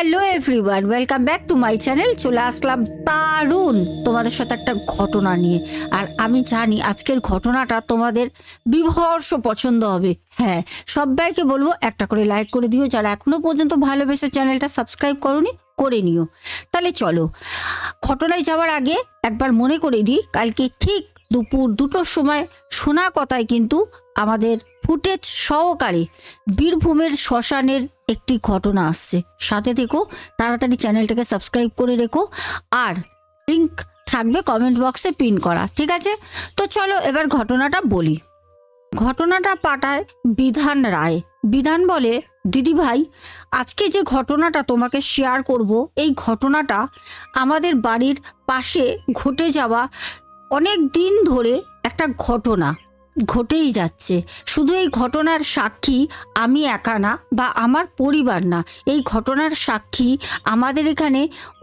Hello everyone, welcome back to my channel. চলে আসলাম দারুণ তোমাদের সাথে একটা ঘটনা নিয়ে। আর আমি জানি আজকের ঘটনাটা তোমাদের বিভৎস পছন্দ হবে। হ্যাঁ, সবাইকে বলবো একটা করে লাইক করে দিও, যারা এখনো পর্যন্ত ভালোবেসে চ্যানেলটা সাবস্ক্রাইব করোনি করে নিও। তাহলে চলো ঘটনায় যাওয়ার আগে একবার মনে করে দিই, কালকে ঠিক দুপুর 2টোর সময় শোনা কথায় কিন্তু আমাদের ফুটেজ সহকারে বীরভূমের শ্মশানের একটি ঘটনা আসছে। সাথে থেকো, তাড়াতাড়ি চ্যানেলটাকে সাবস্ক্রাইব করে রেখো, আর লিঙ্ক থাকবে কমেন্ট বক্সে পিন করা, ঠিক আছে? তো চলো এবার ঘটনাটা বলি। ঘটনাটা পাঠায় বিধান রায়। বিধান বলে, দিদি ভাই, আজকে যে ঘটনাটা তোমাকে শেয়ার করব, এই ঘটনাটা আমাদের বাড়ির পাশে ঘটে যাওয়া অনেক দিন ধরে একটা ঘটনা ঘটেই যাচ্ছে। শুধু এই ঘটনার সাক্ষী আমি একা না, বা আমার পরিবার না, এই ঘটনার সাক্ষী আমাদের এখানে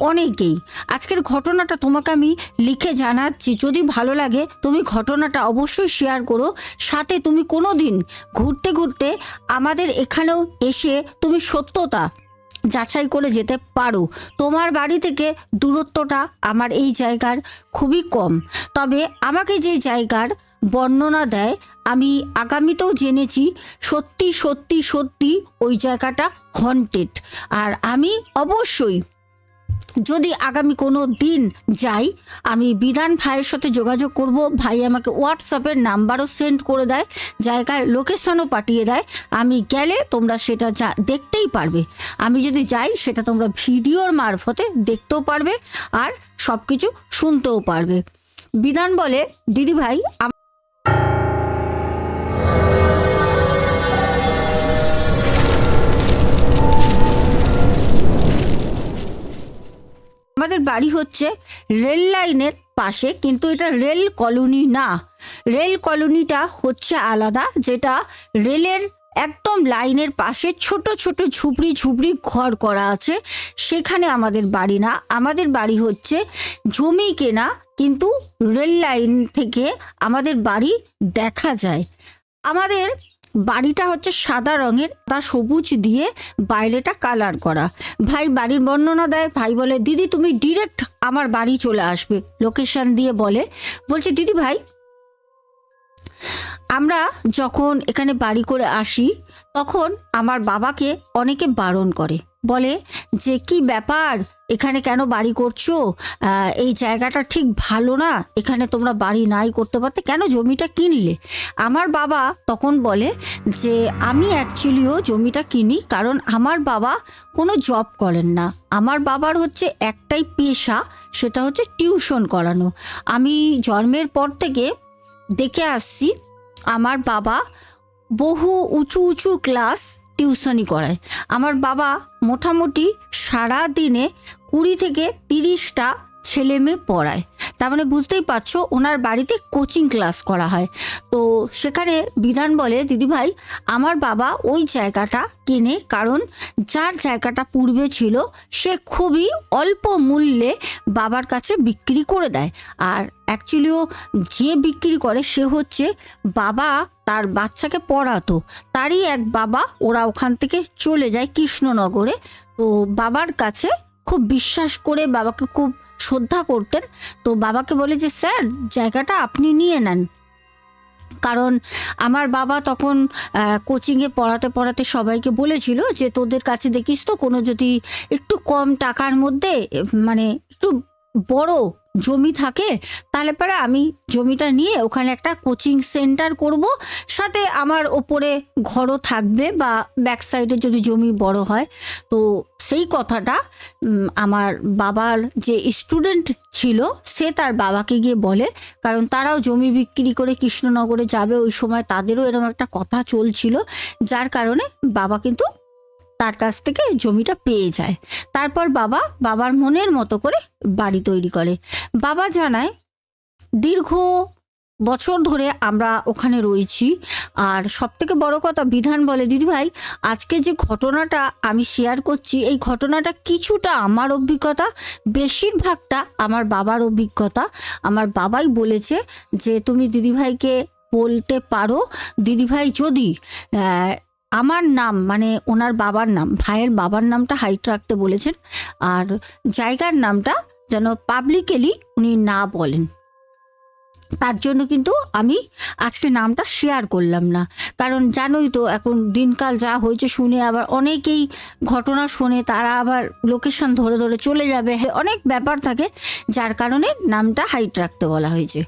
অনেকেই। আজকের ঘটনাটা তোমাকে আমি লিখে জানাচ্ছি, যদি ভালো লাগে তুমি ঘটনাটা অবশ্যই শেয়ার করো। সাথে তুমি কোনো দিন ঘুরতে ঘুরতে আমাদের এখানেও এসে তুমি সত্যতা যাচাই করে যেতে পারো। তোমার বাড়ি থেকে দূরত্বটা আমার এই জায়গার খুবই কম, তবে আমাকে যে জায়গার বর্ণনা দেয় আমি আগামীতেও জেনেছি সত্যি সত্যি সত্যি ওই জায়গাটা হন্টেড। আর আমি অবশ্যই যদি আগামী কোনো দিন যাই, আমি বিধান ভাইয়ের সাথে যোগাযোগ করব। ভাই আমাকে হোয়াটসঅ্যাপের নাম্বারও সেন্ড করে দেয়, জায়গার লোকেশনও পাঠিয়ে দেয়। আমি গেলে তোমরা সেটা দেখতেই পারবে। আমি যদি যাই সেটা তোমরা ভিডিওর মারফতে দেখতেও পারবে আর সব কিছু শুনতেও পারবে। বিধান বলে, দিদি ভাই, আমাদের বাড়ি হচ্ছে রেল লাইনের পাশে, কিন্তু এটা রেল কলোনি না। রেল কলোনিটা হচ্ছে আলাদা, যেটা রেলের একদম লাইনের পাশে ছোট ছোট ঝুপড়ি ঝুপড়ি ঘর করা আছে, সেখানে আমাদের বাড়ি না। আমাদের বাড়ি হচ্ছে জমি কেনা, কিন্তু রেল লাইন থেকে আমাদের বাড়ি দেখা যায়। আমাদের বাড়িটা হচ্ছে সাদা রঙের, তা সবুজ দিয়ে বাইরেটা কালার করা। ভাই বাড়ির বর্ণনা দেয়। ভাই বলে, দিদি তুমি ডিরেক্ট আমার বাড়ি চলে আসবে, লোকেশন দিয়ে বলছে দিদি ভাই, আমরা যখন এখানে বাড়ি করে আসি তখন আমার বাবাকে অনেকে বারণ করে, বলে যে কি ব্যাপার, এখানে কেন বাড়ি করছো, এই জায়গাটা ঠিক ভালো না, এখানে তোমরা বাড়ি নাই করতে পারতে, কেন জমিটা কিনলে? আমার বাবা তখন বলে যে আমি অ্যাকচুয়ালিও জমিটা কিনি কারণ আমার বাবা কোনো জব করেন না। আমার বাবার হচ্ছে একটাই পেশা, সেটা হচ্ছে টিউশন করানো। আমি জন্মের পর থেকে দেখে আসছি আমার বাবা বহু উঁচু উঁচু ক্লাস টিউশনি করায়। আমার বাবা মোটামুটি সারা দিনে 20 থেকে 30টা ছেলে মেয়ে পড়ায়। তার মানে বুঝতেই পারছো ওনার বাড়িতে কোচিং ক্লাস করা হয়। তো সেখানে বিধান বলে, দিদিভাই, আমার বাবা ওই জায়গাটা কেনে কারণ যার জায়গাটা পূর্বে ছিল সে খুবই অল্প মূল্যে বাবার কাছে বিক্রি করে দেয়। আর অ্যাকচুয়ালিও যে বিক্রি করে সে হচ্ছে বাবা তার বাচ্চাকে পড়াতো, তারই এক বাবা। ওরা ওখান থেকে চলে যায় কৃষ্ণনগরে। তো বাবার কাছে খুব বিশ্বাস করে বাবাকে খুব শ্রদ্ধা করতেন। তো বাবাকে বলে যে স্যার জায়গাটা আপনি নিয়ে নেন, কারণ আমার বাবা তখন কোচিংয়ে পড়াতে পড়াতে সবাইকে বলেছিল যে তোদের কাছে দেখিস তো কোনো যদি একটু কম টাকার মধ্যে মানে একটু বড় জমি থাকে, তাহলে পরে আমি জমিটা নিয়ে ওখানে একটা কোচিং সেন্টার করব, সাথে আমার ওপরে ঘরও থাকবে, বা ব্যাক সাইডে যদি জমি বড় হয়। তো সেই কথাটা আমার বাবার যে স্টুডেন্ট ছিল সে তার বাবাকে গিয়ে বলে, কারণ তারাও জমি বিক্রি করে কৃষ্ণনগরে যাবে, ওই সময় তাদেরও এরকম একটা কথা চলছিল, যার কারণে বাবা কিন্তু তার কাছ থেকে জমিটা পেয়ে যায়। তারপর বাবার মনের মতো করে বাড়ি তৈরি করে। বাবা জানায় দীর্ঘ বছর ধরে আমরা ওখানে রয়েছি। আর সব থেকে বড় কথা, বিধান বলে, দিদিভাই, আজকে যে ঘটনাটা আমি শেয়ার করছি, এই ঘটনাটা কিছুটা আমার অভিজ্ঞতা, বেশিরভাগটা আমার বাবার অভিজ্ঞতা। আমার বাবাই বলেছে যে তুমি দিদিভাইকে বলতে পারো, দিদিভাই যদি আমার নাম মানে ওনার বাবার নাম, ভাইয়ের বাবার নামটা হাইট রাখতে বলেছেন, আর জায়গার নামটা যেন পাবলিকলি উনি না বলেন। তার জন্য কিন্তু আমি আজকে নামটা শেয়ার করলাম না, কারণ জানোই তো এখন দিনকাল যা হয়েছে শুনে আবার অনেকেই ঘটনা শোনে, তারা আবার লোকেশন ধরে ধরে চলে যাবে, অনেক ব্যাপার থাকে, যার কারণে নামটা হাইট রাখতে বলা হয়েছে।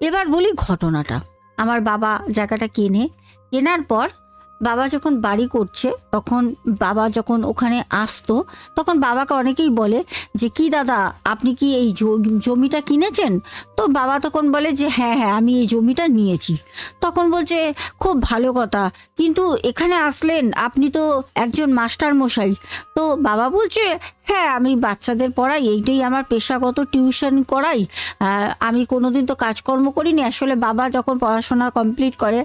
এবার বলি ঘটনাটা। আমার বাবা জায়গাটা কেনার পর বাবা যখন বাড়ি করছে, তখন বাবা যখন ওখানে আসতো, তখন বাবাকে অনেকেই বলে যে কি দাদা আপনি কি এই জমিটা কিনেছেন? তো বাবা তখন বলে যে হ্যাঁ হ্যাঁ আমি এই জমিটা নিয়েছি। তখন বলছে খুব ভালো কথা, কিন্তু এখানে আসলেন আপনি তো একজন মাস্টার মশাই। তো বাবা বলছে হ্যাঁ আমি বাচ্চাদের পড়াই, এইটাই আমার পেশাগত, টিউশন করাই, আমি কোনোদিন তো কাজকর্ম করিনি। আসলে বাবা যখন পড়াশোনা কমপ্লিট করে,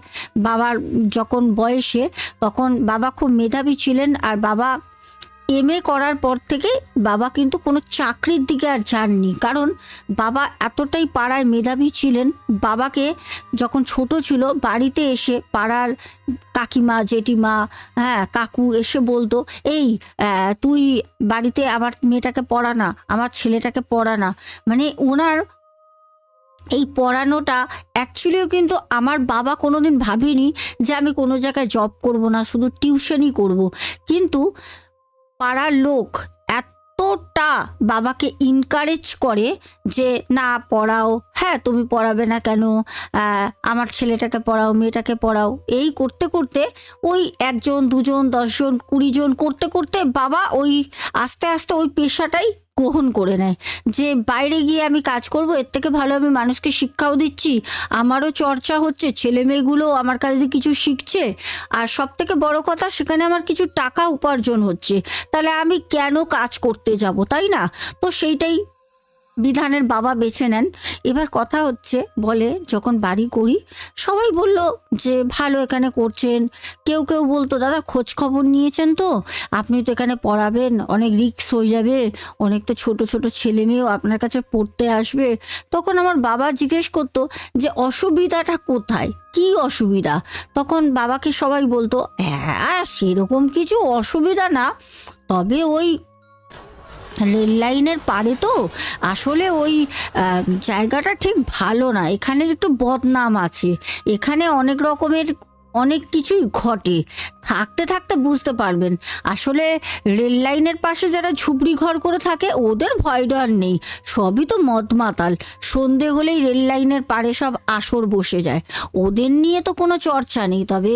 বাবার যখন বয়সে, তখন বাবা খুব মেধাবী ছিলেন, আর বাবা এমএ করার পর থেকে বাবা কিন্তু কোনো চাকরির দিকে আর যাননি, কারণ বাবা এতটাই পাড়ায় মেধাবী ছিলেন। বাবাকে যখন ছোট ছিল বাড়িতে এসে পাড়ার কাকিমা, জেঠিমা, হ্যাঁ কাকু এসে বলতো এই তুই বাড়িতে আমার মেয়েটাকে পড়া না, আমার ছেলেটাকে পড়া না। মানে ওনার এই পড়ানোটা অ্যাকচুয়ালিও কিন্তু আমার বাবা কোনোদিন ভাবেনি যে আমি কোনো জায়গায় জব করব না, শুধু টিউশনই করব। কিন্তু পাড়ার লোক এতটা বাবাকে ইনকারেজ করে যে না পড়াও, হ্যাঁ তুমি পড়াবে না কেন, আমার ছেলেটাকে পড়াও, মেয়েটাকে পড়াও। এই করতে করতে ওই 1 জন 2 জন 10 জন 20 জন করতে করতে বাবা ওই আস্তে আস্তে ওই পেশাটাই গ্রহণ করে নেয়, যে বাইরে গিয়ে আমি কাজ করব, এর থেকে ভালো আমি মানুষকে শিক্ষাও দিচ্ছি, আমারও চর্চা হচ্ছে, ছেলে মেয়েগুলো আমার কাছে কিছু শিখছে, আর সব থেকে বড় কথা সেখানে আমার কিছু টাকা উপার্জন হচ্ছে, তাহলে আমি কেন কাজ করতে যাব, তাই না? তো সেইটাই বিধানের বাবা বেছে নেন। এবার কথা হচ্ছে, বলে যখন বাড়ি করি সবাই বলল যে ভালো এখানে করছেন, কেউ কেউ বলতো দাদা খোঁজ খবর নিয়েছেন তো, আপনি তো এখানে পড়াবেন, অনেক রিস্ক হয়ে যাবে, অনেক তো ছোট ছোট ছেলে মেয়েও আপনার কাছে পড়তে আসবে। তখন আমার বাবা জিজ্ঞেস করতো যে অসুবিধাটা কোথায়, কি অসুবিধা? তখন বাবাকে সবাই বলতো হ্যাঁ সেরকম কিছু অসুবিধা না, তবে ওই রেল লাইনের পাড়ে তো আসলে ওই জায়গাটা ঠিক ভালো না, এখানের একটু বদনাম আছে, এখানে অনেক রকমের অনেক কিছুই ঘটে, থাকতে থাকতে বুঝতে পারবেন। আসলে রেল লাইনের পাশে যারা ঝুপড়ি ঘর করে থাকে ওদের ভয় ডর নেই, সবই তো মদ মাতাল, সন্ধে হলেই রেল লাইনের পাড়ে সব আসর বসে যায়, ওদের নিয়ে তো কোনো চর্চা নেই। তবে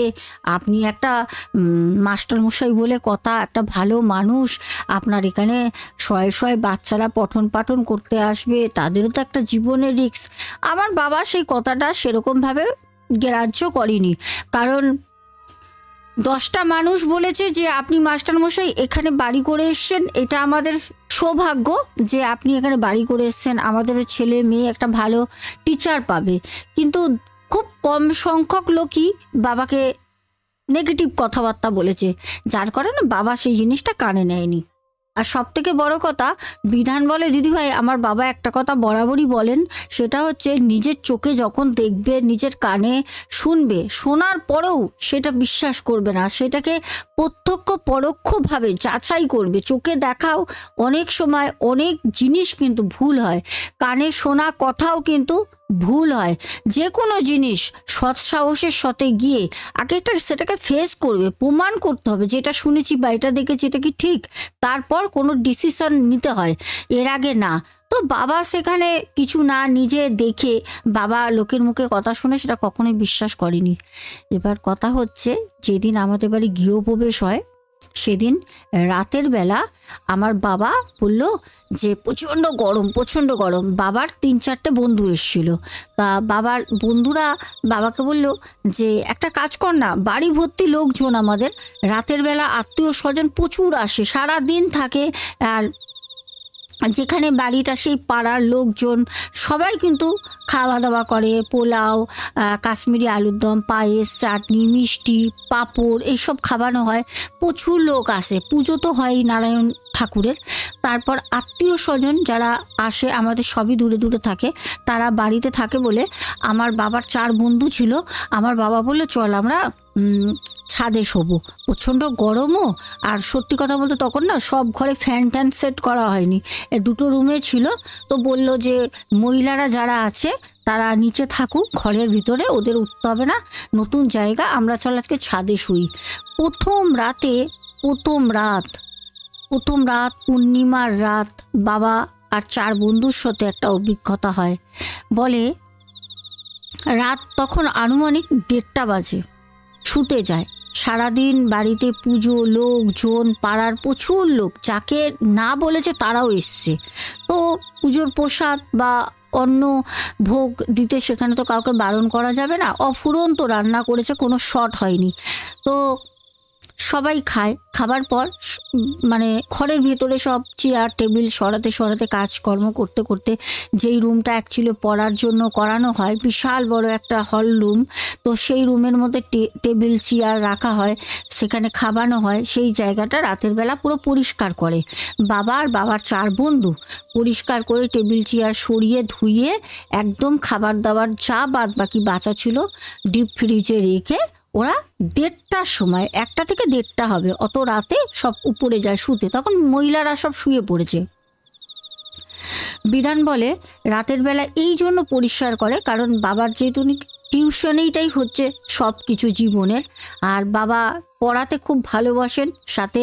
আপনি একটা মাস্টারমশাই বলে কথা, একটা ভালো মানুষ, আপনার এখানে শয়ে শয়ে বাচ্চারা পঠন পাঠন করতে আসবে, তাদেরও তো একটা জীবনের রিস্ক। আমার বাবা সেই কথাটা সেরকমভাবে গ্রাহ্য করেনি, কারণ 10টা মানুষ বলেছে যে আপনি মাস্টারমশাই এখানে বাড়ি করে এসছেন, এটা আমাদের সৌভাগ্য যে আপনি এখানে বাড়ি করে এসছেন, আমাদের ছেলে মেয়ে একটা ভালো টিচার পাবে। কিন্তু খুব কম সংখ্যক লোকই বাবাকে নেগেটিভ কথাবার্তা বলেছে, যার কারণে বাবা সেই জিনিসটা কানে নেয়নি। আর সব থেকে বড় কথা, বিধান বলে দিদিভাই আমার বাবা একটা কথা বরাবরই বলেন, সেটা হচ্ছে নিজের চোখে যখন দেখবে, নিজের কানে শুনবে, শোনার পরেও সেটা বিশ্বাস করবে না, সেটাকে প্রত্যক্ষ পরোক্ষভাবে যাচাই করবে। চোখে দেখাও অনেক সময় অনেক জিনিস কিন্তু ভুল হয়, কানে শোনা কথাও কিন্তু ভুল হয়। যে কোনো জিনিস সৎসাহসের সাথে গিয়ে আগে সেটাকে ফেস করবে, প্রমাণ করতে হবে যেটা শুনেছি বা এটা দেখেছি এটা কি ঠিক, তারপর কোনো ডিসিশন নিতে হয়, এর আগে না। তো বাবা সেখানে কিছু না নিজে দেখে, বাবা লোকের মুখে কথা শুনে সেটা কখনোই বিশ্বাস করেনি। এবার কথা হচ্ছে, যেদিন আমাদের বাড়ি গৃহপ্রবেশ হয় সেদিন রাতের বেলা আমার বাবা বলল যে প্রচণ্ড গরম, প্রচণ্ড গরম। বাবার 3-4টে বন্ধু এসেছিল, তা বাবার বন্ধুরা বাবাকে বলল যে একটা কাজ কর না, বাড়ি ভর্তি লোকজন, আমাদের রাতের বেলা আত্মীয় স্বজন প্রচুর আসে, সারা দিন থাকে, আর যেখানে বাড়িটা সেই পাড়ার লোকজন সবাই কিন্তু খাওয়া দাওয়া করে, পোলাও, কাশ্মীরি আলুর দম, পায়েস, চাটনি, মিষ্টি, পাঁপড় এইসব খাওয়ানো হয়, প্রচুর লোক আসে, পুজো তো হয় নারায়ণ ঠাকুরের। তারপর আত্মীয় স্বজন যারা আসে, আমাদের সবই দূরে দূরে থাকে, তারা বাড়িতে থাকে বলে আমার বাবার 4 বন্ধু ছিল। আমার বাবা বললে চল আমরা ছাদে শোবো, প্রচণ্ড গরমও। আর সত্যি কথা বলতে তখন না সব ঘরে ফ্যান ট্যান সেট করা হয়নি, 2টো রুমে ছিল। তো বলল যে মহিলারা যারা আছে তারা নিচে থাকুক, ঘরের ভিতরে ওদের উঠতে হবে না, নতুন জায়গা, আমরা চল আজকে ছাদে শুই। প্রথম রাত পূর্ণিমার রাত বাবা আর 4 বন্ধুর সাথে একটা অভিজ্ঞতা হয়। বলে রাত তখন আনুমানিক 1:30 বাজে, শুতে যায়। সারাদিন বাড়িতে পুজো, লোকজন, পাড়ার প্রচুর লোক, যাকে না বলেছে তারাও এসছে। তো পুজোর প্রসাদ বা অন্য ভোগ দিতে সেখানে তো কাউকে বারণ করা যাবে না, অফুরন্ত রান্না করেছে, কোনো শর্ট হয়নি। তো সবাই খায়। খাবার পর মানে ঘরের ভেতরে সব চেয়ার টেবিল সরাতে সরাতে কাজকর্ম করতে করতে, যেই রুমটা অ্যাকচুয়ালি পড়ার জন্য করানো হয়, বিশাল বড় একটা হল রুম, তো সেই রুমের মধ্যে টেবিল চেয়ার রাখা হয়, সেখানে খাওয়ানো হয়। সেই জায়গাটা রাতের বেলা পুরো পরিষ্কার করে বাবা আর বাবার 4 বন্ধু, পরিষ্কার করে টেবিল চেয়ার সরিয়ে ধুয়ে একদম খাবার দাবার যা বাদ বাকি বাঁচা ছিল ডিপ ফ্রিজে রেখে ওরা 1:30টার সময়, 1টা থেকে 1:30 হবে, অত রাতে সব উপরে যায় শুতে। তখন মহিলারা সব শুয়ে পড়েছে। বিধান বলে রাতের বেলা এই জন্য পরিষ্কার করে, কারণ বাবার যেহেতু টিউশন, এইটাই হচ্ছে সব কিছু জীবনের। আর বাবা পড়াতে খুব ভালোবাসেন, সাথে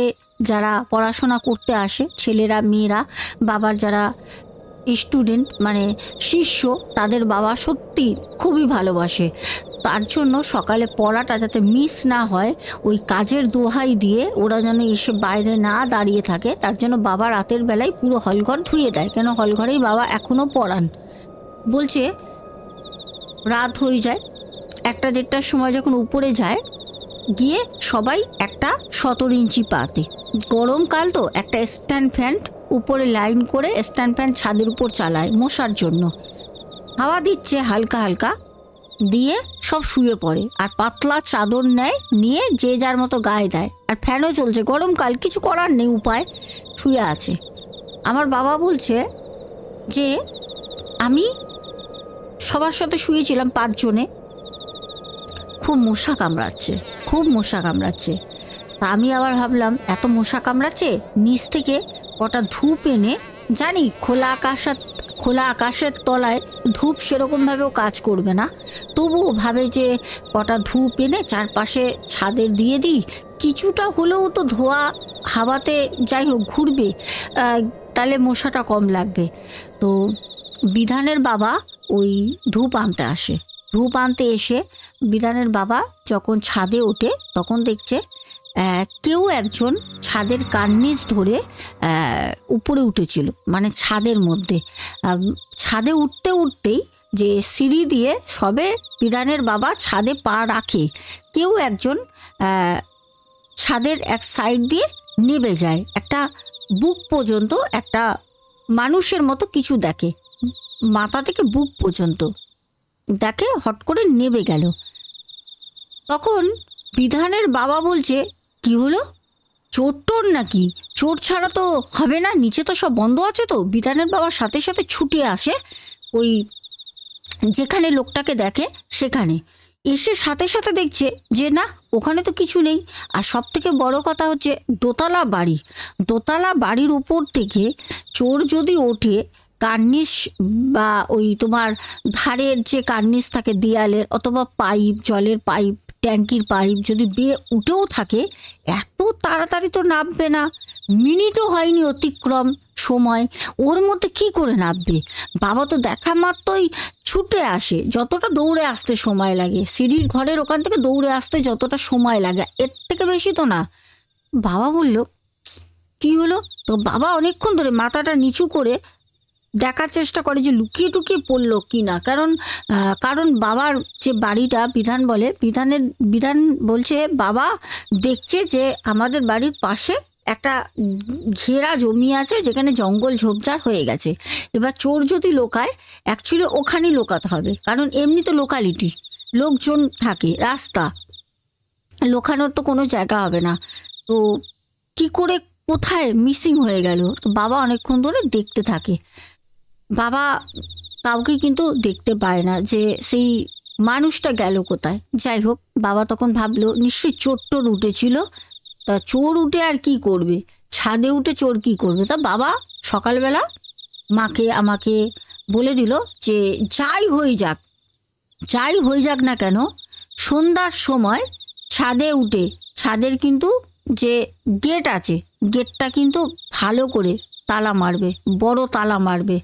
যারা পড়াশোনা করতে আসে ছেলেরা মেয়েরা, বাবার যারা স্টুডেন্ট মানে শিষ্য, তাদের বাবা সত্যি খুবই ভালোবাসে। তার জন্য সকালে পড়াটা যাতে মিস না হয়, ওই কাজের দোহাই দিয়ে ওরা যেন এসে বাইরে না দাঁড়িয়ে থাকে, তার জন্য বাবা রাতের বেলায় পুরো হলঘর ধুয়ে দেয়, কেন হলঘরেই বাবা এখনও পড়ান। বলছে রাত হয়ে যায়, 1টা-1:30টার সময় যখন উপরে যায়, গিয়ে সবাই একটা 17 ইঞ্চি পাতে, গরমকাল তো একটা স্ট্যান্ড ফ্যান উপরে লাইন করে স্ট্যান্ড ফ্যান ছাদের উপর চালায় মশার জন্য, হাওয়া দিচ্ছে হালকা হালকা, দিয়ে সব শুয়ে পড়ে। আর পাতলা চাদর নেয়, নিয়ে যে যার মতো গায়ে দেয়, আর ফ্যানও চলছে, গরমকাল, কিছু করার নেই, উপায়, শুয়ে আছে। আমার বাবা বলছে যে আমি সবার সাথে শুয়েছিলাম 5 জনে, খুব মশা কামড়াচ্ছে। তা আমি আবার ভাবলাম এত মশা কামড়াচ্ছে, নিচ থেকে কটা ধূপ এনে, জানি খোলা আকাশের তলায় ধূপ সেরকমভাবেও কাজ করবে না, তবুও ভাবে যে কটা ধূপ এনে চারপাশে ছাদের দিয়ে দিই, কিছুটা হলেও তো ধোয়া হাওয়াতে যাই হোক ঘুরবে, তাহলে মশাটা কম লাগবে। তো বিধানের বাবা ওই ধূপ আনতে এসে বিধানের বাবা যখন ছাদে ওঠে, তখন দেখছে কেউ একজন ছাদের কার্নিস ধরে উপরে উঠেছিল, মানে ছাদের মধ্যে। ছাদে উঠতেই যে সিঁড়ি দিয়ে সবে বিধানের বাবা ছাদে পা রাখে, কেউ একজন ছাদের এক সাইড দিয়ে নেমে যায়, একটা বুক পর্যন্ত, একটা মানুষের মতো কিছু দেখে, মাথা থেকে বুক পর্যন্ত দেখে, হট করে নেমে গেল। তখন বিধানের বাবা বলছে কি হলো, চোর টোর নাকি? চোর ছাড়া তো হবে না, নিচে তো সব বন্ধ আছে। তো বিধানের বাবার সাথে সাথে ছুটে আসে ওই যেখানে লোকটাকে দেখে সেখানে, এসে সাথে সাথে দেখছে যে না, ওখানে তো কিছু নেই। আর সব থেকে বড় কথা হচ্ছে দোতলা বাড়ির উপর থেকে চোর যদি ওঠে, কার্নিশ বা ওই তোমার ধারের যে কার্নিশ থাকে দেয়ালের, অথবা পাইপ, জলের পাইপ, ট্যাঙ্কির পাইপ যদি বেয়ে উঠেও থাকে, এত তাড়াতাড়ি তো নামবে না, মিনিটও হয়নি অতিক্রম সময়, ওর মধ্যে কি করে নামবে? বাবা তো দেখা মাত্রই ছুটে আসে, যতটা দৌড়ে আসতে সময় লাগে, সিঁড়ির ঘরের ওখান থেকে দৌড়ে আসতে যতটা সময় লাগে, এর থেকে বেশি তো না। বাবা বলল কি হলো? তো বাবা অনেকক্ষণ ধরে মাথাটা নিচু করে দেখার চেষ্টা করে যে লুকিয়ে টুকিয়ে পড়লো কি না, কারণ বাবার যে বাড়িটা, বিধান বলছে বাবা দেখছে যে আমাদের বাড়ির পাশে একটা ঘেরা জমি আছে, যেখানে জঙ্গল ঝোপঝাড় হয়ে গেছে। এবার চোর যদি লোকায়, অ্যাকচুয়ালি ওখানেই লোকাতে হবে, কারণ এমনি তো লোকালিটি, লোকজন থাকে, রাস্তা, লোকানোর তো কোনো জায়গা হবে না। তো কি করে কোথায় মিসিং হয়ে গেল। তো বাবা অনেকক্ষণ ধরে দেখতে থাকে, বাবা কাউকে কিন্তু দেখতে পায় না যে সেই মানুষটা গেল কোথায়। যাই হোক, বাবা তখন ভাবলো নিশ্চয়ই চোর টোর উঠেছিল, তা চোর উঠে আর কি করবে, ছাদে উঠে চোর কি করবে। তা বাবা সকালবেলা মাকে আমাকে বলে দিল যে যাই হয়ে যাক না কেন, সন্ধ্যার সময় ছাদে উঠে ছাদের কিন্তু যে গেট আছে, গেটটা কিন্তু ভালো করে তালা মারবে, বড় তালা মারবে।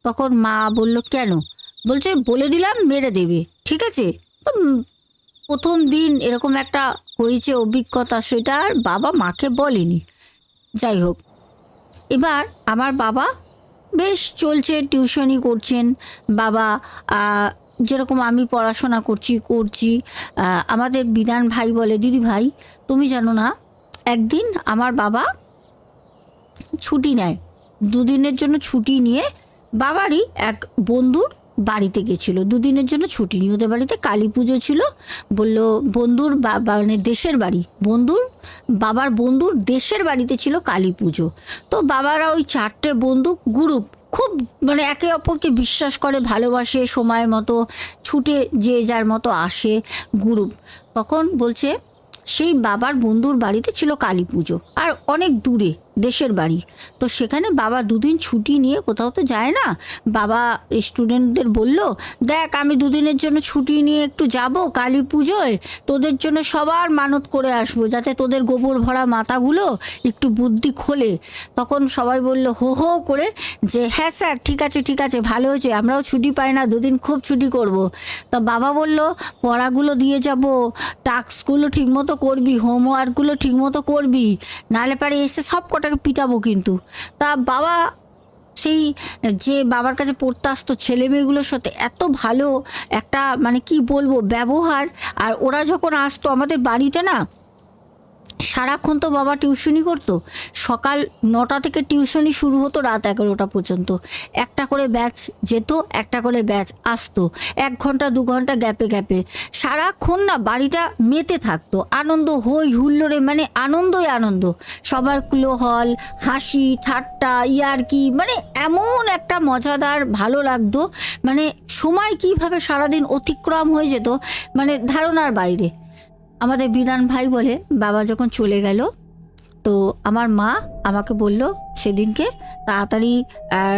তখন মা বলল কেন? বলছে বলে দিলাম মেরে দেবে, ঠিক আছে। উম, প্রথম দিন এরকম একটা হয়েছে অভিজ্ঞতা, সেটা আর বাবা মাকে বলেনি। যাই হোক, এবার আমার বাবা বেশ চলছে, টিউশনি করছেন বাবা। যেরকম আমি পড়াশোনা করছি। আমাদের বিধান ভাই বলে, দিদি ভাই তুমি জানো না, একদিন আমার বাবা ছুটি নেয়, দুদিনের জন্য ছুটি নিয়ে বাবারই এক বন্ধুর বাড়িতে গেছিল। দুদিনের জন্য ছুটি নিয়ে ওদের বাড়িতে কালী পুজো ছিল। বলল বন্ধুর মানে দেশের বাড়ি, বাবার বন্ধুর দেশের বাড়িতে ছিল কালী পুজো। তো বাবারা ওই 4টে বন্ধু গ্রুপ, খুব মানে একে অপরকে বিশ্বাস করে, ভালোবাসে, সময় মতো ছুটে যে যার মতো আসে গ্রুপ। তখন বলছে সেই বাবার বন্ধুর বাড়িতে ছিল কালী পুজো, আর অনেক দূরে দেশের বাড়ি। তো সেখানে বাবা দুদিন ছুটি নিয়ে কোথাও তো যায় না। বাবা স্টুডেন্টদের বলল, দেখ আমি দুদিনের জন্য ছুটি নিয়ে একটু যাব কালী পুজোয়, তোদের জন্য সবার মানত করে আসবো, যাতে তোদের গোবর ভরা মাথাগুলো একটু বুদ্ধি খোলে। তখন সবাই বলল হো হো করে যে হ্যাঁ স্যার, ঠিক আছে, ভালো হয়েছে, আমরাও ছুটি পাই না, দুদিন খুব ছুটি করব। তা বাবা বলল পড়াগুলো দিয়ে যাব, টাস্কগুলো ঠিকমতো করবি, হোমওয়ার্কগুলো ঠিকমতো করবি, নাহলে পারে এসে সব কটাকে পিটাবো কিন্তু। তা বাবা সেই যে বাবার কাছে পড়তে আসতো ছেলে মেয়েগুলোর সাথে এত ভালো একটা মানে কি বলবো ব্যবহার। আর ওরা যখন আসতো আমাদের বাড়িতে না, সারাক্ষণ তো বাবা টিউশনি করতো। সকাল 9টা থেকে টিউশনি শুরু হতো রাত 11টা পর্যন্ত। একটা করে ব্যাচ যেত, একটা করে ব্যাচ আসতো, 1 ঘন্টা 2 ঘন্টা গ্যাপে গ্যাপে। সারাক্ষণ না বাড়িটা মেতে থাকতো, আনন্দ হই হুল্লোড়ে, মানে আনন্দই আনন্দ। সবার কুলোহল, হাসি ঠাট্টা, ইয়ার্কি, মানে এমন একটা মজাদার ভালো লাগতো। মানে সময় কিভাবে সারাদিন অতিক্রম হয়ে যেত মানে ধারণার বাইরে। আমাদের বিধান ভাই বলে বাবা যখন চলে গেল, তো আমার মা আমাকে বলল সেদিনকে তাড়াতাড়ি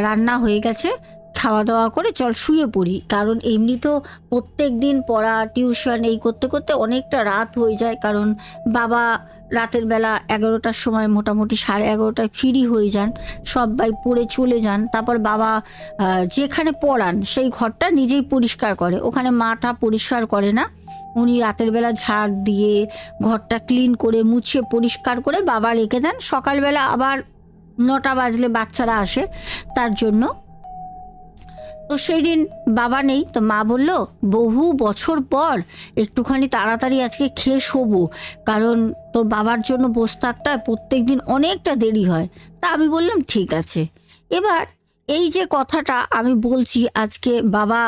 রান্না হয়ে গেছে, খাওয়া দাওয়া করে চল শুয়ে পড়ি, কারণ এমনি তো প্রত্যেক দিন পড়া টিউশন এই করতে করতে অনেকটা রাত হয়ে যায়। কারণ বাবা রাতের বেলা 11টার সময় মোটামুটি 11:30টায় ফ্রি হয়ে যান, সবাই পড়ে চলে যান। তারপর বাবা যেখানে পড়ান সেই ঘরটা নিজেই পরিষ্কার করে, ওখানে মাটা পরিষ্কার করে না। উনি রাতের বেলা ঝাড় দিয়ে ঘরটা ক্লিন করে মুছে পরিষ্কার করে বাবা রেখে দেন। সকালবেলা আবার 9টা বাজলে বাচ্চারা আসে তার জন্য। তো সেই দিন বাবা নেই, তো মা বলল বহু বছর পর একটুখানি তাড়াতাড়ি আজকে খেয়ে শোবো, কারণ তোর বাবার জন্য বসে থাকতে হয়, প্রত্যেক দিন অনেকটা দেরি হয়। তা আমি বললাম ঠিক আছে। এবার এই যে কথাটা আমি বলছি আজকে, বাবা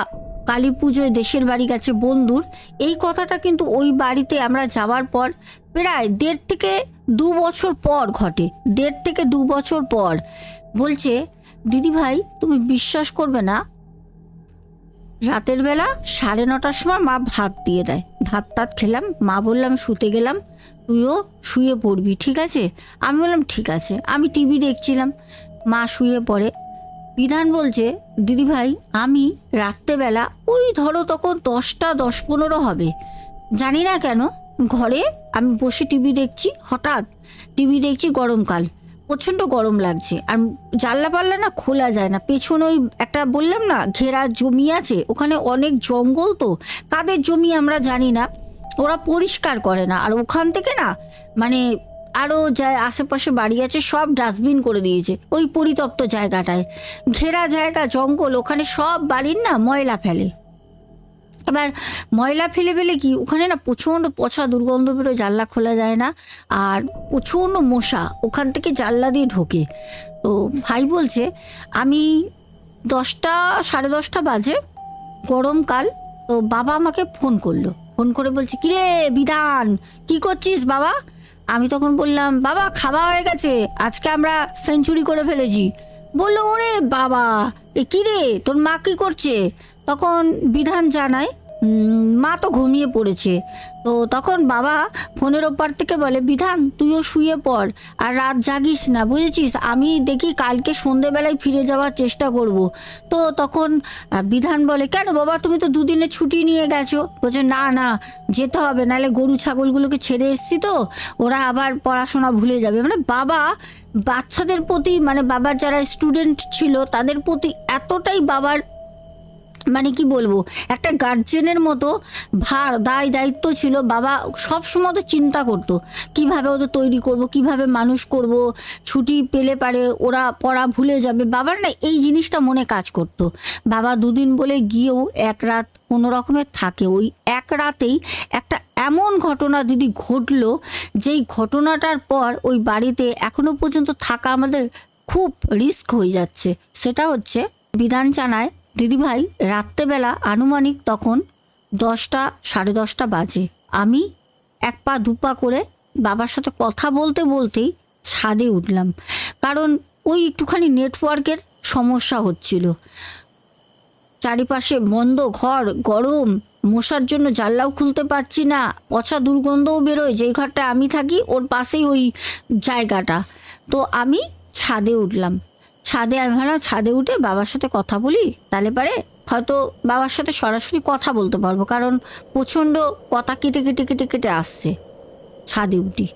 কালী পুজোয় দেশের বাড়ি গেছে বন্ধুর, এই কথাটা কিন্তু ওই বাড়িতে আমরা যাওয়ার পর প্রায় 1.5 থেকে 2 বছর পর ঘটে। 1.5 থেকে 2 বছর পর বলছে, দিদি ভাই তুমি বিশ্বাস করবে না, রাতের বেলা 9:30টার সময় মা ভাত দিয়ে দেয়, ভাত টাত খেলাম, মা বললাম শুতে গেলাম, তুইও শুয়ে পড়বি ঠিক আছে। আমি বললাম ঠিক আছে, আমি টিভি দেখছিলাম, মা শুয়ে পড়ে। বিধান বলছে দিদি ভাই আমি রাত্রেবেলা ওই ধরো তখন 10টা 10-15 হবে, জানি না কেন ঘরে আমি বসে টিভি দেখছি, হঠাৎ টিভি দেখছি গরমকাল, প্রচণ্ড গরম লাগছে, আর জানলা পাল্লা না খোলা যায় না, পেছনে ওই একটা বললাম না ঘেরা জমি আছে, ওখানে অনেক জঙ্গল, তো কাদের জমি আমরা জানি না, ওরা পরিষ্কার করে না। আর ওখান থেকে না মানে আরও যা আশেপাশে বাড়ি আছে সব ডাস্টবিন করে দিয়েছে ওই পরিত্যক্ত জায়গাটায়, ঘেরা জায়গা জঙ্গল, ওখানে সব বাড়ির না ময়লা ফেলে। এবার ময়লা ফেলে ফেলে কি ওখানে না প্রচণ্ড পচা দুর্গন্ধ বেরোয়, জানলা খোলা যায় না, আর প্রচণ্ড মশা ওখান থেকে জানলা দিয়ে ঢোকে। তো ভাই বলছে আমি 10টা 10:30 বাজে, গরমকাল, তো বাবা আমাকে ফোন করলো, ফোন করে বলছে কিরে বিধান কি করছিস বাবা? আমি তখন বললাম, বাবা খাওয়া হয়ে গেছে, আজকে আমরা সেঞ্চুরি করে ফেলেছি। বললো, ওরে বাবা, এ কি রে, তোর মা কি করছে? তখন বিধান জানায়, মা তো ঘুমিয়ে পড়েছে। তো তখন বাবা ফোনের ওপার থেকে বলে, বিধান তুইও শুয়ে পড়, আর রাত জাগিস না, বুঝেছিস? আমি দেখি কালকে সন্ধেবেলায় ফিরে যাওয়ার চেষ্টা করব। তো তখন বিধান বলে, কেন বাবা, তুমি তো দুদিনের ছুটি নিয়ে গেছো। বলছে, না না, যেতে হবে, নাহলে গরু ছাগলগুলোকে ছেড়ে এসছি তো, ওরা আবার পড়াশোনা ভুলে যাবে। মানে বাবা বাচ্চাদের প্রতি, মানে বাবার যারা স্টুডেন্ট ছিল তাদের প্রতি এতটাই বাবার, মানে কি বলবো, একটা গার্জেনের মতো ভার দায়িত্ব ছিল। বাবা সব সময় তো চিন্তা করতো কিভাবে ওদের তৈরি করব, কিভাবে মানুষ করব, ছুটি পেলে পারে ওরা পড়া ভুলে যাবে। বাবার না এই জিনিসটা মনে কাজ করতো। বাবা দুদিন বলে গিয়েও এক রাত কোনো রকমের থাকে। ওই এক রাতেই একটা এমন ঘটনা দিদি ঘটলো, যেই ঘটনাটার পর ওই বাড়িতে এখনো পর্যন্ত থাকা আমাদের খুব রিস্ক হয়ে যাচ্ছে। সেটা হচ্ছে, বিধান জানায়, দিদিভাই রাত্রেবেলা আনুমানিক তখন 10টা 10:30 বাজে। আমি এক পা দুপা করে বাবার সাথে কথা বলতে বলতেই ছাদে উঠলাম, কারণ ওই একটুখানি নেটওয়ার্কের সমস্যা হচ্ছিল। চারিপাশে বন্ধ ঘর, গরম, মশার জন্য জানলাও খুলতে পারছি না, পচা দুর্গন্ধও বেরোয়। যেই ঘরটা আমি থাকি ওর পাশেই ওই জায়গাটা। তো আমি ছাদে উঠলাম। ছাদে আমি ভাবলাম ছাদে উঠে বাবার সাথে কথা বলি, তাহলে পারে হয়তো বাবার সাথে সরাসরি কথা বলতে পারবো, কারণ প্রচণ্ড কথা কেটে কেটে কেটে কেটে আসছে। ছাদে উঠি,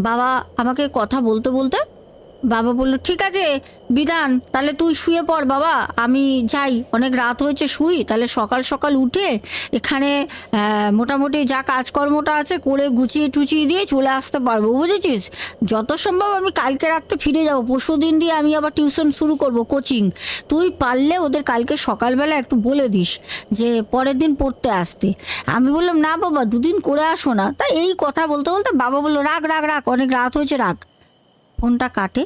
বাবা আমাকে কথা বলতে বলতে বাবা বলল, ঠিক আছে বিধান, তাহলে তুই শুয়ে পড় বাবা, আমি যাই, অনেক রাত হয়েছে, শুই। তাহলে সকাল সকাল উঠে এখানে মোটামুটি যা কাজকর্মটা আছে করে গুছিয়ে টুচিয়ে দিয়ে চলে আসতে পারবো, বুঝেছিস? যত সম্ভব আমি কালকে রাত্রে ফিরে যাবো, পরশু দিন দিয়ে আমি আবার টিউশন শুরু করব, কোচিং। তুই পারলে ওদের কালকে সকালবেলা একটু বলে দিস যে পরের দিন পড়তে আসতে। আমি বললাম, না বাবা, দুদিন করে আসো না। তাই এই কথা বলতে বলতে বাবা বললো, রাখ রাখ রাখ, অনেক রাত হয়েছে, রাখ। ফোনটা কাটে।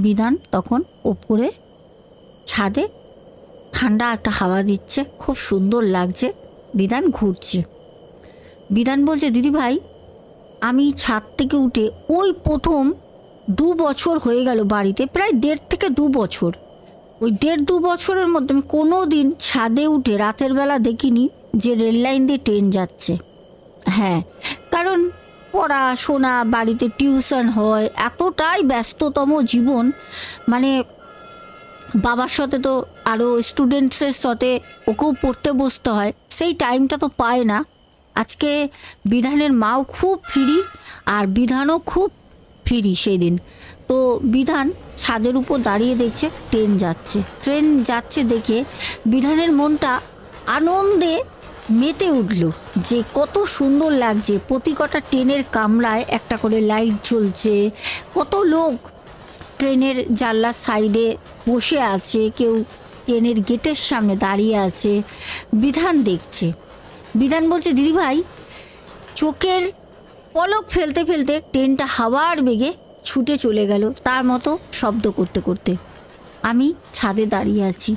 বিধান তখন ওপরে ছাদে ঠান্ডা একটা হাওয়া দিচ্ছে, খুব সুন্দর লাগছে। বিধান ঘুরছে। বিধান বলছে, দিদিভাই আমি ছাদ থেকে উঠে ওই প্রথম 2 বছর হয়ে গেল বাড়িতে, প্রায় 1.5 থেকে 2 বছর। ওই 1.5-2 বছরের মধ্যে আমি কোনো দিন ছাদে উঠে রাতের বেলা দেখিনি যে রেল লাইন দিয়ে ট্রেন যাচ্ছে। হ্যাঁ, কারণ পড়াশোনা, বাড়িতে টিউশন হয়, এতটাই ব্যস্ততম জীবন, মানে বাবার সাথে তো আরও স্টুডেন্টসের সাথে ওকেও পড়তে বসতে হয়, সেই টাইমটা তো পায় না। আজকে বিধানের মাও খুব ফ্রি আর বিধানও খুব ফ্রি সেই দিন। তো বিধান ছাদের উপর দাঁড়িয়ে দেখছে ট্রেন যাচ্ছে দেখে বিধানের মনটা আনন্দে মেতে উঠল, যে কত সুন্দর লাগছে। প্রতি কটা ট্রেনের কামরায় একটা করে লাইট জ্বলছে, কত লোক ট্রেনের জানলার সাইডে বসে আছে, কেউ ট্রেনের গেটের সামনে দাঁড়িয়ে আছে, বিধান দেখছে। বিধান বলছে, দিদিভাই চোখের পলক ফেলতে ফেলতে ট্রেনটা হাওয়ার বেগে ছুটে চলে গেল, তার মতো শব্দ করতে করতে। আমি ছাদে দাঁড়িয়ে আছি।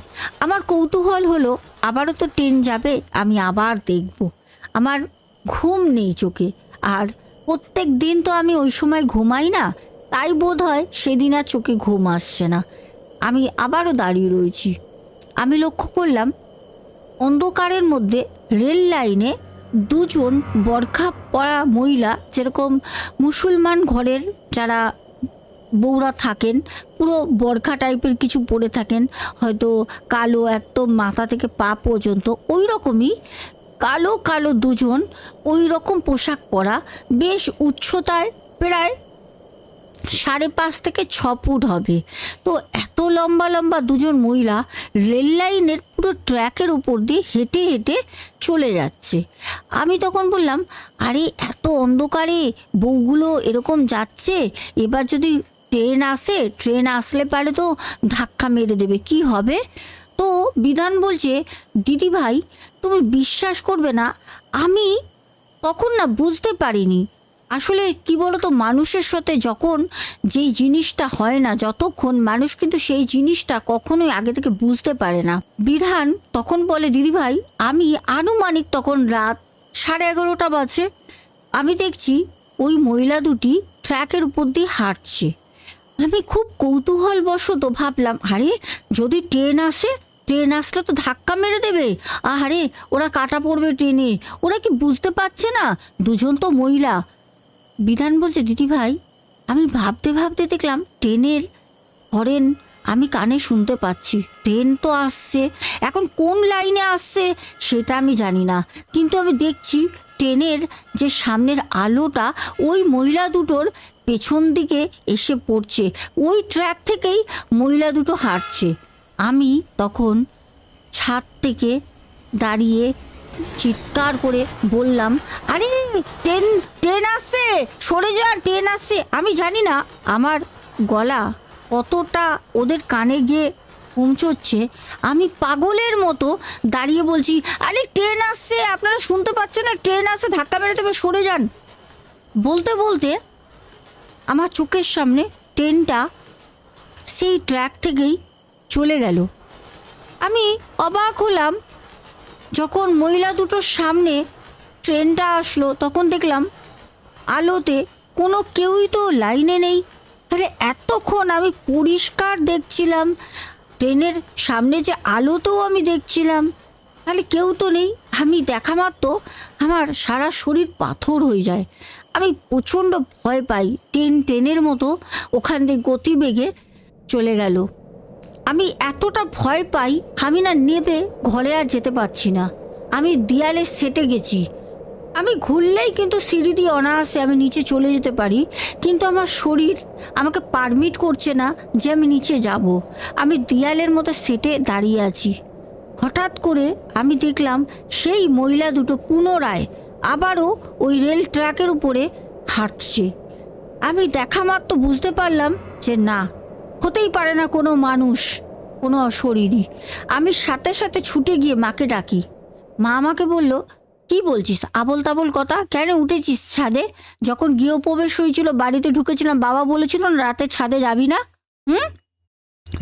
আমার কৌতূহল হলো, আবারও তো ট্রেন যাবে, আমি আবার দেখব। আমার ঘুম নেই চোখে, আর প্রত্যেক দিন তো আমি ওই সময় ঘুমাই না, তাই বোধ হয় সেদিন আর চোখে ঘুম আসছে না। আমি আবারও দাঁড়িয়ে রয়েছি। আমি লক্ষ্য করলাম অন্ধকারের মধ্যে রেল লাইনে 2জন বরখা পরা মহিলা, যেরকম মুসলমান ঘরের যারা বউরা থাকেন, পুরো বরখা টাইপের কিছু পরে থাকেন, হয়তো কালো একদম মাথা থেকে পা পর্যন্ত, ওই রকমই কালো কালো 2জন, ওই রকম পোশাক পরা, বেশ উচ্চতায় প্রায় 5.5 থেকে 6 ফুট হবে। তো এত লম্বা লম্বা 2জন মহিলা রেল লাইনের পুরো ট্র্যাকের উপর দিয়ে হেঁটে হেঁটে চলে যাচ্ছে। আমি তখন বললাম, আরে এত অন্ধকারে বউগুলো এরকম যাচ্ছে, এবার যদি ট্রেন আসলে পারে তো ধাক্কা মেরে দেবে, কি হবে? তো বিধান বলছে, দিদিভাই তুমি বিশ্বাস করবে না, আমি তখন না বুঝতে পারিনি। আসলে কি বলতো, মানুষের সাথে যখন যেই জিনিসটা হয় না, যতক্ষণ মানুষ কিন্তু সেই জিনিসটা কখনোই আগে থেকে বুঝতে পারে না। বিধান তখন বলে, দিদিভাই আমি আনুমানিক তখন রাত 11:30 বাজে, আমি দেখছি ওই মহিলা দুটি ট্র্যাকের উপর দিয়ে হাঁটছে। আমি খুব কৌতূহলবশত ভাবলাম, আরে যদি ট্রেন আসে, ট্রেন আসলে তো ধাক্কা মেরে দেবে, আরে ওরা কাটা পড়বে ট্রেনে, ওরা কি বুঝতে পারছে না দুজন তো মহিলা। বিধান বলছে, দিদি ভাই আমি ভাবতে ভাবতে দেখলাম ট্রেনের হরেন আমি কানে শুনতে পাচ্ছি, ট্রেন তো আসছে, এখন কোন লাইনে আসছে সেটা আমি জানি না, কিন্তু আমি দেখছি ট্রেনের যে সামনের আলোটা ওই মহিলা দুটোর পেছন দিকে এসে পড়ছে, ওই ট্র্যাক থেকেই মহিলা দুটো হাঁটছে। আমি তখন ছাদ থেকে দাঁড়িয়ে চিৎকার করে বললাম, আরে ট্রেন, ট্রেন আসছে, সরে যা, ট্রেন আসছে। আমি জানি না আমার গলা কতটা ওদের কানে গিয়ে পৌঁছচ্ছে, আমি পাগলের মতো দাঁড়িয়ে বলছি, আরে ট্রেন আসছে, আপনারা শুনতে পাচ্ছেন না, ট্রেন আসছে, ধাক্কা মেরে দেবে, সরে যান। বলতে বলতে আমার চোখের সামনে ট্রেনটা সেই ট্র্যাক থেকেই চলে গেল। আমি অবাক হলাম, যখন মহিলা দুটোর সামনে ট্রেনটা আসলো তখন দেখলাম আলোতে কোনো কেউই তো লাইনে নেই। তাহলে এতক্ষণ আমি পরিষ্কার দেখছিলাম, ট্রেনের সামনে যে আলোতেও আমি দেখছিলাম, তাহলে কেউ তো নেই। আমি দেখা মাত্র আমার সারা শরীর পাথর হয়ে যায়, আমি প্রচণ্ড ভয় পাই। ট্রেনের মতো ওখান থেকে গতিবেগে চলে গেল। আমি এতটা ভয় পাই, আমি না নেবে ঘরে আর যেতে পারছি না, আমি দেয়ালে সেটে গেছি। আমি ঘুরলেই কিন্তু সিঁড়ি দিয়ে অনায়াসে আমি নিচে চলে যেতে পারি, কিন্তু আমার শরীর আমাকে পারমিট করছে না যে আমি নিচে যাব। আমি দেয়ালের মতো সেটে দাঁড়িয়ে আছি। হঠাৎ করে আমি দেখলাম সেই মহিলা দুটো পুনরায় আবারও ওই রেল ট্র্যাকের উপরে হাঁটছে। আমি দেখা মাত্র বুঝতে পারলাম যে না, হতেই পারে না কোনো মানুষ, কোনো অশরীরই। আমি সাথে সাথে ছুটে গিয়ে মাকে ডাকি। মা আমাকে বলল, কি বলছিস আবল তাবল কথা, কেন উঠেছিস ছাদে? যখন গৃহপ্রবেশ হয়েছিল, বাড়িতে ঢুকেছিলাম, বাবা বলেছিল না রাতে ছাদে যাবি না, হুম,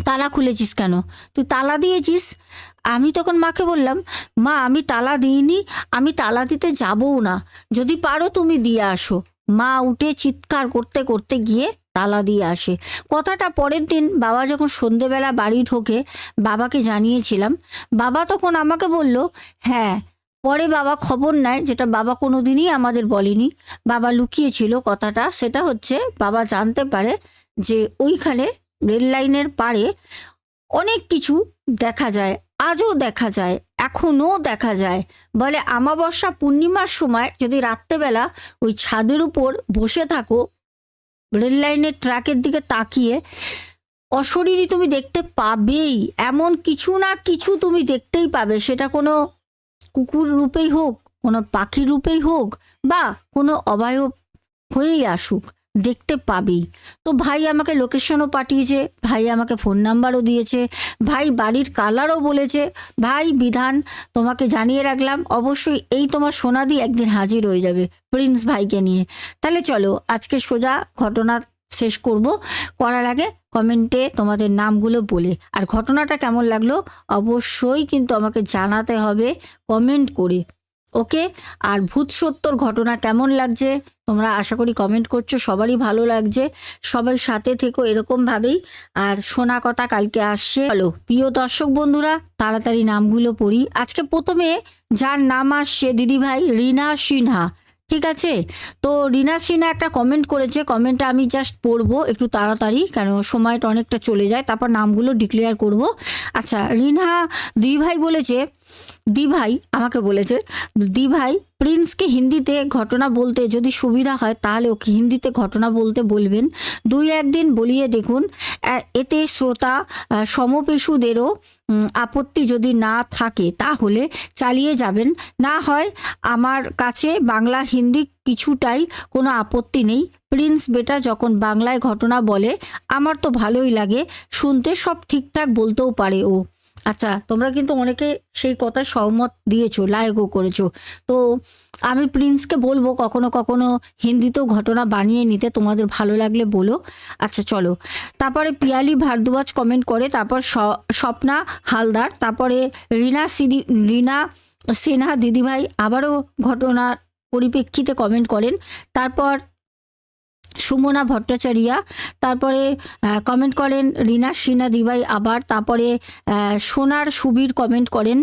তালা খুলেছিস কেন? তুই তালা দিয়েছিস? আমি তখন মাকে বললাম, মা আমি তালা দিইনি, আমি তালা দিতে যাবও না, যদি পারো তুমি দিয়ে আসো। মা উঠে চিৎকার করতে করতে গিয়ে তালা দিয়ে আসে। কথাটা পরের দিন বাবা যখন সন্ধেবেলা বাড়ি ঢোকে বাবাকে জানিয়েছিলাম। বাবা তখন আমাকে বলল, হ্যাঁ, পরে বাবা খবর নেয়, যেটা বাবা কোনো দিনই আমাদের বলেনি, বাবা লুকিয়েছিল কথাটা। সেটা হচ্ছে বাবা জানতে পারে যে ওইখানে রেল লাইনের পাড়ে অনেক কিছু দেখা যায়, আজও দেখা যায়, এখনও দেখা যায়। বলে আমাবস্যা পূর্ণিমার সময় যদি রাত্রেবেলা ওই ছাদের উপর বসে থাকো, রেল লাইনের ট্র্যাকের দিকে তাকিয়ে, অশরীরী তুমি দেখতে পাবেই, এমন কিছু না কিছু তুমি দেখতেই পাবে। সেটা কোনো কুকুর রূপেই হোক, কোনো পাখির রূপেই হোক, বা কোনো অবয়ব হয়েই আসুক, দেখতে পাবেই। তো ভাই আমাকে লোকেশনও পাঠিয়েছে, ভাই আমাকে ফোন নাম্বারও দিয়েছে, ভাই বাড়ির কালারও বলেছে। ভাই বিধান, তোমাকে জানিয়ে রাখলাম, অবশ্যই এই তোমার সোনাদি একদিন হাজির হয়ে যাবে প্রিন্স ভাইকে নিয়ে। তাহলে চলো আজকে সোজা ঘটনা শেষ করব। করার আগে কমেন্টে তোমাদের নামগুলো বলে, আর ঘটনাটা কেমন লাগলো অবশ্যই কিন্তু আমাকে জানাতে হবে কমেন্ট করে, ওকে? আর ভূত সত্যর ঘটনা কেমন লাগছে তোমরা আশা করি কমেন্ট করছো, সবারই ভালো লাগছে। সবাই সাথে থেকো এরকমভাবেই। আর শোনা কথা কালকে আসছে। চলো প্রিয় দর্শক বন্ধুরা, তাড়াতাড়ি নামগুলো পড়ি। আজকে প্রথমে যার নাম আসছে দিদিভাই রিনা সিনহা, ঠিক আছে? তো রিনা সিনহা একটা কমেন্ট করেছে, কমেন্টটা আমি জাস্ট পড়বো একটু তাড়াতাড়ি, কারণ সময়টা অনেকটা চলে যায়, তারপর নামগুলো ডিক্লেয়ার করব। আচ্ছা, রিনা দিভাই বলেছে, দিভাই আমাকে বলেছে, দিভাই প্রিন্সকে হিন্দিতে ঘটনা বলতে যদি সুবিধা হয় তাহলে ওকে হিন্দিতে ঘটনা বলতে বলবেন, দুই একদিন বলিয়ে দেখুন, এতে শ্রোতা সমপেশুদেরও আপত্তি যদি না থাকে তাহলে চালিয়ে যাবেন, না হয় আমার কাছে বাংলা হিন্দি কিছুটাই কোনো আপত্তি নেই। প্রিন্স বেটা যখন বাংলায় ঘটনা বলে আমার তো ভালোই লাগে শুনতে, সব ঠিকঠাক বলতেও পারে ও। আচ্ছা, তোমরা কিন্তু অনেকে সেই কথা সহমত দিয়েছো, লাইকও করেছো। তো আমি প্রিন্সকে বলবো কখনো কখনো হিন্দিতেও ঘটনা বানিয়ে নিতে, তোমাদের ভালো লাগলে বলো। আচ্ছা চলো, তারপরে পিয়ালি ভারদ্বাজ কমেন্ট করে, তারপর স্বপ্না হালদার, তারপরে রিনা সিনহা দিদিভাই আবারও ঘটনার পরিপ্রেক্ষিতে কমেন্ট করেন, তারপর সুমনা ভট্টাচার্যা, তারপরে কমেন্ট করেন রিনা সিনা দিবাই আবার, তারপরে সোনার সুবীর কমেন্ট করেন,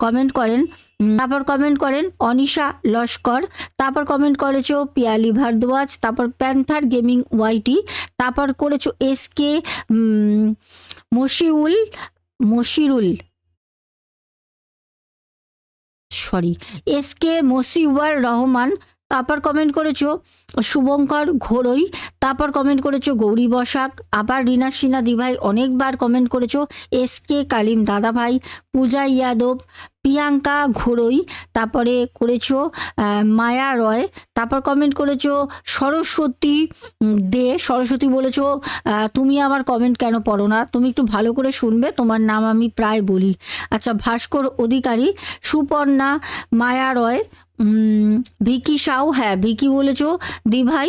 কমেন্ট করেন অনিশা লস্কর, তারপর কমেন্ট করেছো পিয়ালি ভারদ্বাজ, তারপর প্যান্থার গেমিং ওয়াইটি, তারপর করেছো এসকে মশিরুল এসকে মসিউর রহমান, তারপর কমেন্ট করেছো শুভঙ্কর ঘোড়ই, তারপর কমেন্ট করেছো গৌরী বসাক, আবার রিনা সিনা দিভাই অনেকবার কমেন্ট করেছো, এসকে কালিম দাদাভাই, পূজা যাদব, প্রিয়াঙ্কা ঘোড়ই, তারপরে করেছো মায়া রয়, তারপর কমেন্ট করেছো সরস্বতী বলেছো তুমি আমার কমেন্ট কেন পড়ো না, তুমি একটু ভালো করে শুনবে, তোমার নাম আমি প্রায় বলি। আচ্ছা, ভাস্কর অধিকারী, সুপর্ণা, মায়া রয়, ভিকি সাউ, হ্যাঁ ভিকি বলেছো দিভাই,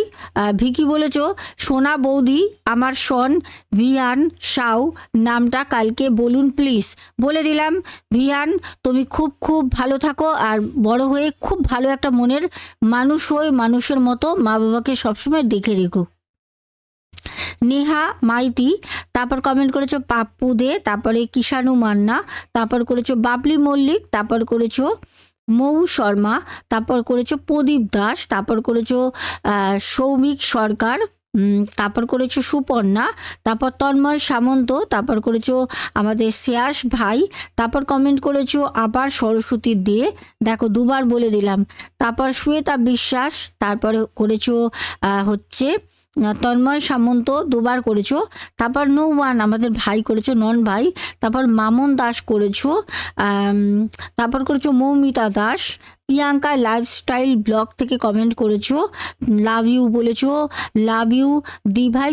ভিকি বলেছো সোনা বৌদি আমার সন ভিয়ান সাউ নামটা কালকে বলুন প্লিজ। বলে দিলাম ভিয়ান, তুমি খুব খুব ভালো থাকো, আর বড় হয়ে খুব ভালো একটা মনের মানুষ হয়ে মানুষের মতো মা বাবাকে সবসময় দেখে রেখো। নেহা মাইতি, তারপর কমেন্ট করেছো পাপ্পু দে, তারপরে কিষাণু মান্না, তারপর করেছো বাবলি মল্লিক, তারপর করেছো মৌ শর্মা, তারপর করেছো প্রদীপ দাস, তারপর করেছো সৌমিক সরকার, তারপর করেছো সুপর্ণা, তারপর তন্ময় সামন্ত, তারপর করেছো আমাদের শ্রেয়াস ভাই, তারপর কমেন্ট করেছো আবার সরস্বতী দে, দেখো দুবার বলে দিলাম, তারপর শ্বেতা বিশ্বাস, তারপরে করেছো হচ্ছে তন্ময় সামন্ত দুবার করেছো, তারপর নো ওয়ান আমাদের ভাই করেছো নন ভাই, তারপর মামন দাস করেছো, তারপর করেছো মৌমিতা দাস, প্রিয়াঙ্কা লাইফস্টাইল ব্লগ থেকে কমেন্ট করেছো, লাভ ইউ বলেছো, লাভ ইউ দি ভাই,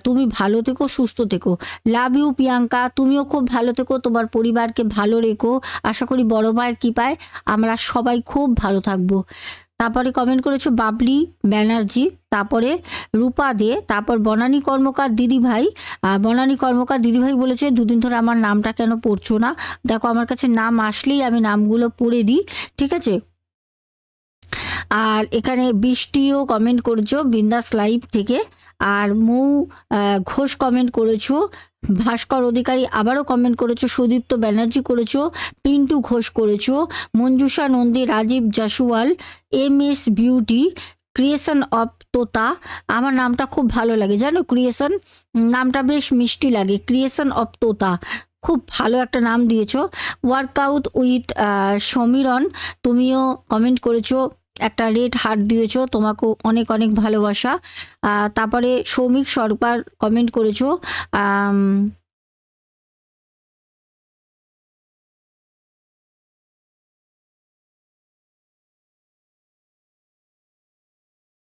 তুমি ভালো থেকো সুস্থ থেকো, লাভ ইউ প্রিয়াঙ্কা, তুমিও খুব ভালো থেকো, তোমার পরিবারকে ভালো রেখো, আশা করি বড় ভাইয়ের কৃপায় আমরা সবাই খুব ভালো থাকবো। তারপরে কমেন্ট করেছো বাবলি ব্যানার্জি, তারপরে রূপা দে, তারপর বনানী কর্মকার দিদিভাই, বলেছে দুদিন ধরে আমার নামটা কেন পড়ছো না, দেখো আমার কাছে নাম আসলেই আমি নামগুলো পড়ে দিই, ঠিক আছে। আর এখানে বৃষ্টিও কমেন্ট করেছো বিন্দাস লাইভ থেকে, আর মৌ ঘোষ কমেন্ট করেছো, ভাস্কর অধিকারী আবারও কমেন্ট করেছো, সুদীপ্ত ব্যানার্জি করেছো, পিন্টু ঘোষ করেছো, Manjusha Nandi, Rajeev Jaiswal, M S beauty, creation of Tota, আমার নামটা খুব ভালো লাগে জানো, ক্রিয়েশন নামটা বেশ মিষ্টি লাগে, ক্রিয়েশন অফ তোতা, খুব ভালো একটা নাম দিয়েছো। ওয়ার্কআউট উইথ সমীরণ, তুমিও কমেন্ট করেছো, একটা রেড হার্ট দিয়েছো, তোমাকেও অনেক অনেক ভালোবাসা। তারপরে সৌমিক সরকার কমেন্ট করেছো,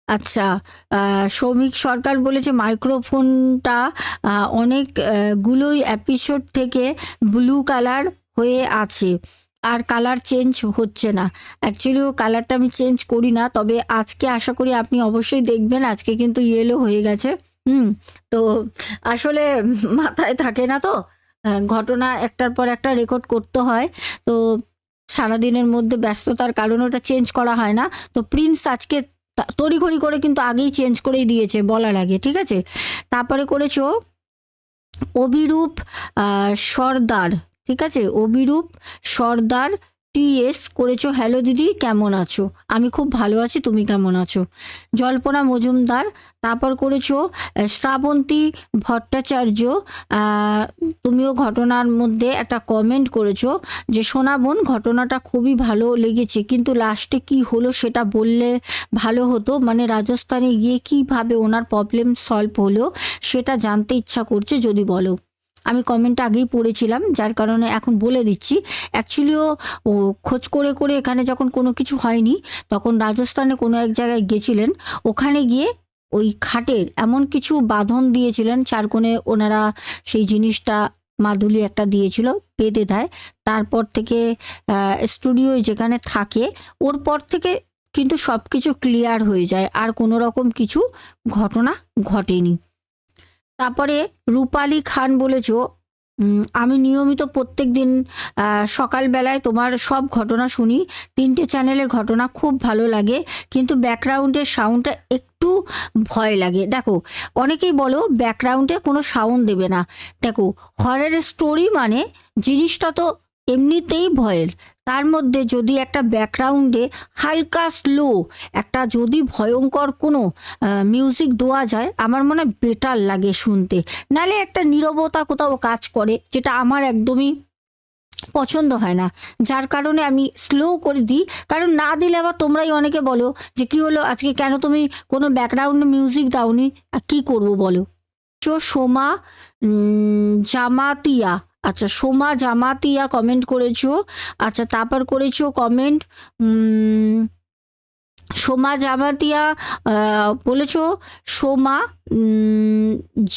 আচ্ছা, সৌমিক সরকার বলেছে মাইক্রোফোনটা অনেক গুলোই এপিসোড থেকে ব্লু কালার হয়ে আছে আর কালার চেঞ্জ হচ্ছে না। অ্যাকচুয়ালি ও কালারটা আমি চেঞ্জ করি না, তবে আজকে আশা করি আপনি অবশ্যই দেখবেন, আজকে কিন্তু ইয়েলো হয়ে গেছে। তো আসলে মাথায় থাকে না তো, ঘটনা একটার পর একটা রেকর্ড করতে হয়, তো সারাদিনের মধ্যে ব্যস্ততার কারণে ওটা চেঞ্জ করা হয় না। তো প্রিন্স আজকে তড়িঘড়ি করে কিন্তু আগেই চেঞ্জ করেই দিয়েছে বলার আগে, ঠিক আছে। তারপরে করেছো অভিরূপ সর্দার, ঠিক আছে, অভিরূপ সর্দার টিএস করেছো, হ্যালো দিদি কেমন আছো, আমি খুব ভালো আছি, তুমি কেমন আছো। জল্পনা মজুমদার, তারপর করেছো শ্রাবন্তী ভট্টাচার্য, তুমিও ঘটনার মধ্যে একটা কমেন্ট করেছো যে সোনা বোন ঘটনাটা খুবই ভালো লেগেছে, কিন্তু লাস্টে কি হলো সেটা বললে ভালো হতো, মানে রাজস্থানে গিয়ে কিভাবে ওনার প্রবলেম সলভ হলো সেটা জানতে ইচ্ছা করছে, যদি বলো। আমি কমেন্টটা আগেই পড়েছিলাম, যার কারণে এখন বলে দিচ্ছি। অ্যাকচুয়ালিও ও খোঁজ করে করে এখানে যখন কোনো কিছু হয়নি, তখন রাজস্থানে কোনো এক জায়গায় গেছিলেন, ওখানে গিয়ে ওই খাটের এমন কিছু বাঁধন দিয়েছিলেন, চার কোণে ওনারা সেই জিনিসটা মাদুলি একটা দিয়েছিল বেঁধে দেয়, তারপর থেকে স্টুডিও যেখানে থাকে ওর পর থেকে কিন্তু সব কিছু ক্লিয়ার হয়ে যায়, আর কোনো রকম কিছু ঘটনা ঘটেনি। তারপরে রূপালী খান বলেছো আমি নিয়মিত প্রত্যেক দিন সকালবেলায় তোমার সব ঘটনা শুনি, 3টে চ্যানেলের ঘটনা খুব ভালো লাগে, কিন্তু ব্যাকগ্রাউন্ডের সাউন্ডটা একটু একটু ভয় লাগে। দেখো, অনেকেই বলো ব্যাকগ্রাউন্ডে কোনো সাউন্ড দেবে না। দেখো, হরর স্টোরি মানে জিনিসটা তো এমনিতেই ভয়ের, তার মধ্যে যদি একটা ব্যাকগ্রাউন্ডে হালকা স্লো একটা যদি ভয়ঙ্কর কোনো মিউজিক দেওয়া যায়, আমার মনে হয় বেটার লাগে শুনতে। নালে একটা নীরবতা কোথাও কাজ করে, যেটা আমার একদমই পছন্দ হয় না, যার কারণে আমি স্লো করে দিই। কারণ না দিলে আবার তোমরাই অনেকে বলো যে কি হলো আজকে, কেন তুমি কোনো ব্যাকগ্রাউন্ড মিউজিক দাওনি, আর কী করবো বলো। সোমা জামাতিয়া, আচ্ছা সোমা জামাতিয়া কমেন্ট করেছো। আচ্ছা তারপর করেছো কমেন্ট সোমা জামাতিয়া, বলেছো সোমা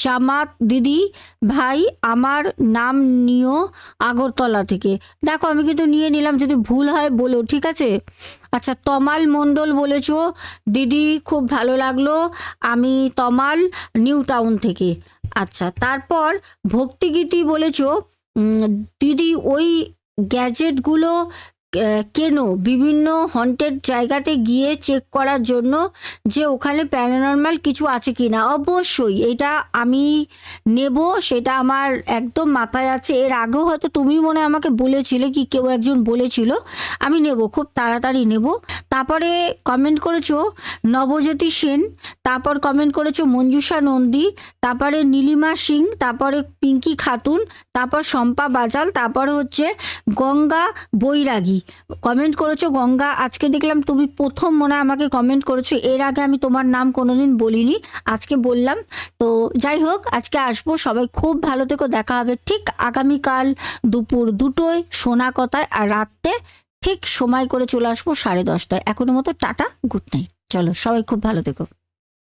জামাত দিদি ভাই আমার নাম নিও আগরতলা থেকে। দেখো আমি কিন্তু নিয়ে নিলাম, যদি ভুল হয় বলো, ঠিক আছে। আচ্ছা তমাল মণ্ডল বলেছো দিদি খুব ভালো লাগলো, আমি তমাল নিউ টাউন থেকে। আচ্ছা তারপর ভক্তিগীতি বলেছো দিদি ওই গ্যাজেটগুলো কেন বিভিন্ন হন্টেড জায়গাতে গিয়ে চেক করার জন্য, যে ওখানে প্যারানর্মাল কিছু আছে কি না। অবশ্যই এটা আমি নেব, সেটা আমার একদম মাথায় আছে। এর আগেও হয়তো তুমি মনে হয় আমাকে বলেছিলে, কি কেউ একজন বলেছিল, আমি নেব, খুব তাড়াতাড়ি নেব। তারপরে কমেন্ট করেছো নবজ্যোতি সেন, তারপর কমেন্ট করেছো মঞ্জুষা নন্দী, তারপরে নীলিমা সিং, তারপরে পিঙ্কি খাতুন, তারপর শম্পা বাজাল, তারপর হচ্ছে গঙ্গা বৈরাগী কমেন্ট করেছো। গঙ্গা আজকে দেখলাম তুমি প্রথম মনে হয় আমাকে কমেন্ট করেছো, এর আগে আমি তোমার নাম কোনোদিন বলিনি, আজকে বললাম। তো যাই হোক, আজকে আসবো, সবাই খুব ভালো থেকো, দেখা হবে ঠিক আগামীকাল দুপুর 2টোয় সোনা কথায়, আর রাত্রে ঠিক সময় করে চলে আসবো 10:30টায়। এখনো মতো টাটা, গুড নাইট, চলো সবাই খুব ভালো থেকো।